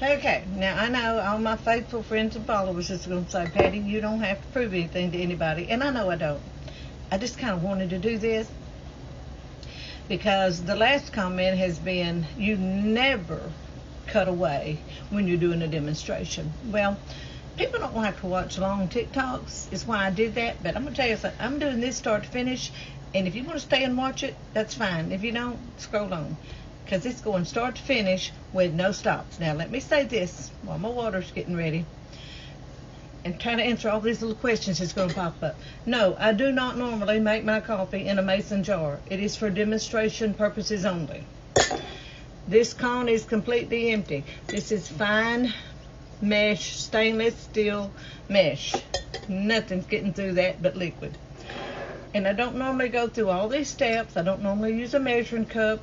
Okay, now I know all my faithful friends and followers is going to say, Patty, you don't have to prove anything to anybody. And I know I don't. I just kind of wanted to do this because the last comment has been, you never cut away when you're doing a demonstration. Well, people don't have to watch long TikToks. It's why I did that. But I'm going to tell you something. I'm doing this start to finish. And if you want to stay and watch it, that's fine. If you don't, scroll on. Because it's going start to finish with no stops. Now, let me say this while my water's getting ready. And trying to answer all these little questions that's going to pop up. No, I do not normally make my coffee in a mason jar. It is for demonstration purposes only. This cone is completely empty. This is fine mesh, stainless steel mesh. Nothing's getting through that but liquid. And I don't normally go through all these steps. I don't normally use a measuring cup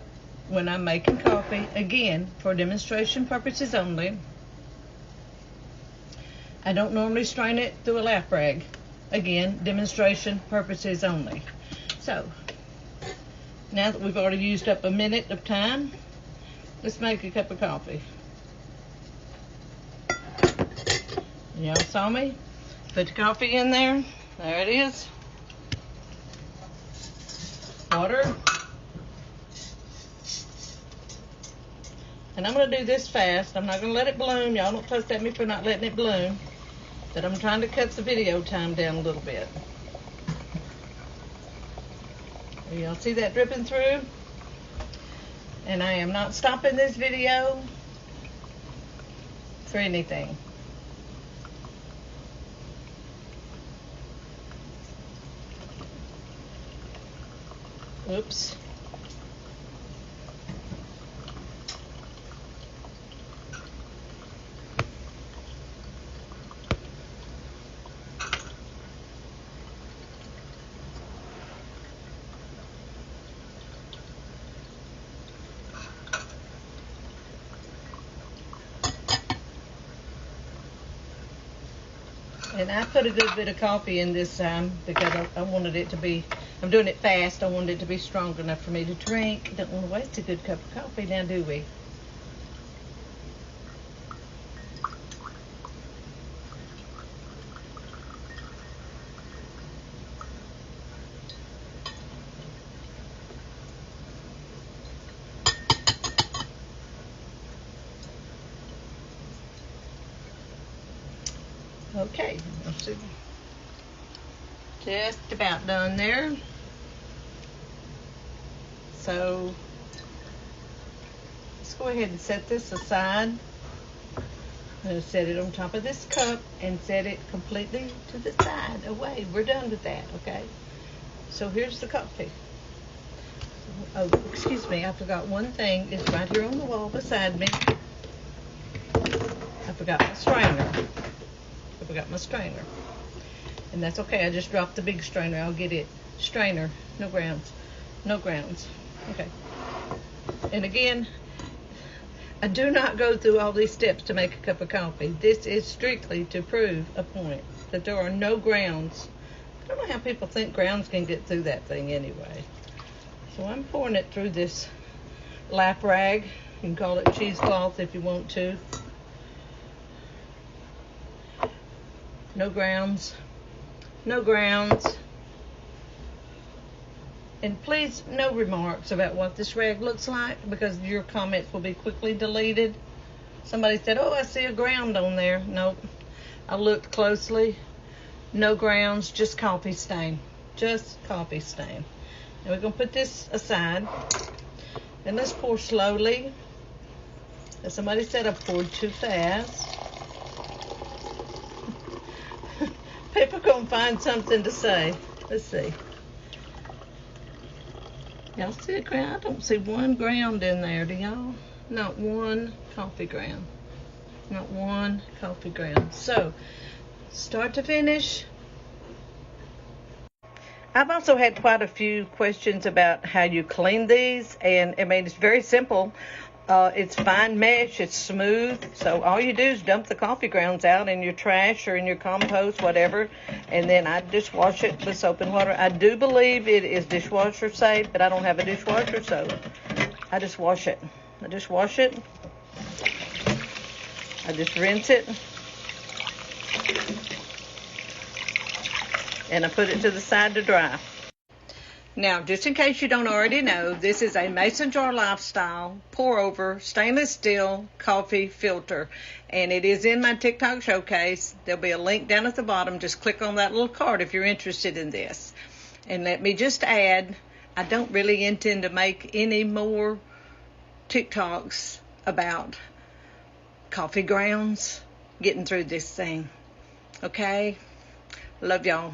when I'm making coffee. Again, for demonstration purposes only. I don't normally strain it through a lap rag. Again, demonstration purposes only. So, now that we've already used up a minute of time, let's make a cup of coffee. Y'all saw me? Put the coffee in there. There it is. Water. And I'm going to do this fast. I'm not going to let it bloom. Y'all don't fuss at me for not letting it bloom. But I'm trying to cut the video time down a little bit. Y'all see that dripping through? And I am not stopping this video for anything. Oops. And I put a good bit of coffee in this time because I wanted it to be, I'm doing it fast. I wanted it to be strong enough for me to drink. Don't want to waste a good cup of coffee now, do we? Okay, let's see. Just about done there. So let's go ahead and set this aside. I'm going to set it on top of this cup and set it completely to the side away. We're done with that, okay? So here's the coffee. Oh, excuse me, I forgot one thing. It's right here on the wall beside me. I forgot my strainer. And that's okay. I just dropped the big strainer. I'll get it. Strainer. No grounds. No grounds. Okay. And again, I do not go through all these steps to make a cup of coffee. This is strictly to prove a point that there are no grounds. I don't know how people think grounds can get through that thing anyway. So I'm pouring it through this lap rag. You can call it cheesecloth if you want to. No grounds. No grounds. And please, no remarks about what this rag looks like because your comments will be quickly deleted. Somebody said, oh, I see a ground on there. Nope. I looked closely. No grounds, just coffee stain. Just coffee stain. Now we're going to put this aside. And let's pour slowly. As somebody said, I poured too fast. People gonna find something to say. Let's see. Y'all see a ground? I don't see one ground in there, do y'all? Not one coffee ground. Not one coffee ground. So, start to finish. I've also had quite a few questions about how you clean these, and I mean, it's very simple. It's fine mesh, it's smooth, so all you do is dump the coffee grounds out in your trash or in your compost, whatever, and then I just wash it with soap and water. I do believe it is dishwasher safe, but I don't have a dishwasher, so I just wash it. I just rinse it. And I put it to the side to dry. Now, just in case you don't already know, this is a mason jar lifestyle pour over stainless steel coffee filter, and it is in my TikTok showcase. There'll be a link down at the bottom. Just click on that little card if you're interested in this. And let me just add, I don't really intend to make any more TikToks about coffee grounds getting through this thing. Okay? Love y'all.